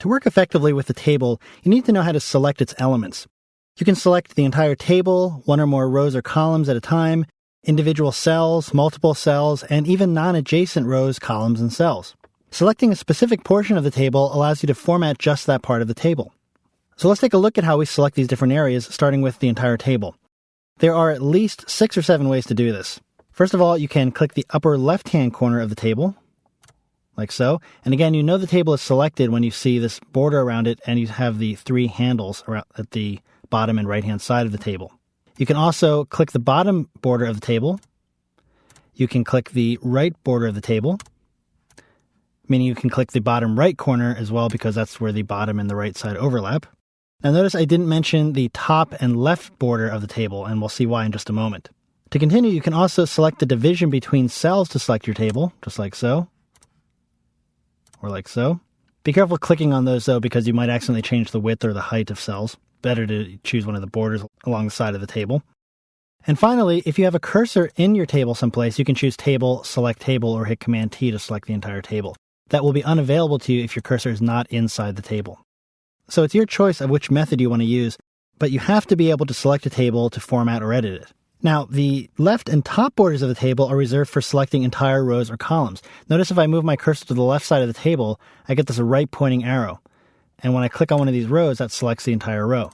To work effectively with the table, you need to know how to select its elements. You can select the entire table, one or more rows or columns at a time, individual cells, multiple cells, and even non-adjacent rows, columns, and cells. Selecting a specific portion of the table allows you to format just that part of the table. So let's take a look at how we select these different areas, starting with the entire table. There are at least 6 or 7 ways to do this. First of all, you can click the upper left-hand corner of the table, like so. And again, you know the table is selected when you see this border around it and you have the 3 handles around at the bottom and right-hand side of the table. You can also click the bottom border of the table. You can click the right border of the table, meaning you can click the bottom right corner as well because that's where the bottom and the right side overlap. Now notice I didn't mention the top and left border of the table, and we'll see why in just a moment. To continue, you can also select the division between cells to select your table, just like so, or like so. Be careful clicking on those though, because you might accidentally change the width or the height of cells. Better to choose one of the borders along the side of the table. And finally, if you have a cursor in your table someplace, you can choose Table, Select Table, or hit Command-T to select the entire table. That will be unavailable to you if your cursor is not inside the table. So it's your choice of which method you want to use, but you have to be able to select a table to format or edit it. Now, the left and top borders of the table are reserved for selecting entire rows or columns. Notice if I move my cursor to the left side of the table, I get this right pointing arrow. And when I click on one of these rows, that selects the entire row,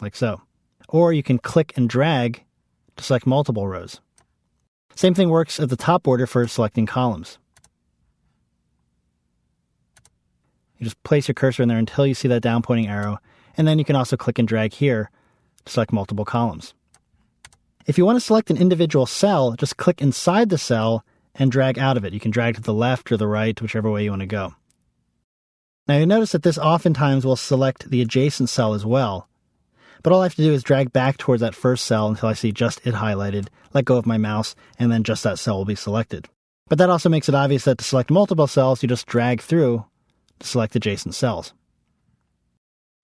like so. Or you can click and drag to select multiple rows. Same thing works at the top border for selecting columns. You just place your cursor in there until you see that down pointing arrow, and then you can also click and drag here to select multiple columns. If you want to select an individual cell, just click inside the cell and drag out of it. You can drag to the left or the right, whichever way you want to go. Now you'll notice that this oftentimes will select the adjacent cell as well, but all I have to do is drag back towards that first cell until I see just it highlighted, let go of my mouse, and then just that cell will be selected. But that also makes it obvious that to select multiple cells, you just drag through to select adjacent cells.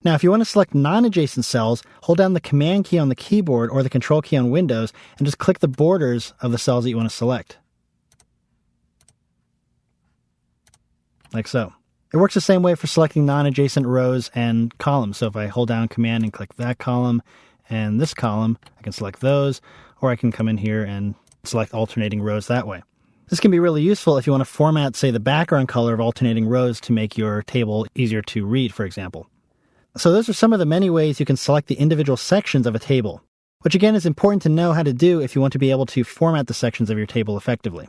Now, if you want to select non-adjacent cells, hold down the Command key on the keyboard or the Control key on Windows and just click the borders of the cells that you want to select. Like so. It works the same way for selecting non-adjacent rows and columns. So if I hold down Command and click that column and this column, I can select those, or I can come in here and select alternating rows that way. This can be really useful if you want to format, say, the background color of alternating rows to make your table easier to read, for example. So those are some of the many ways you can select the individual sections of a table, which again is important to know how to do if you want to be able to format the sections of your table effectively.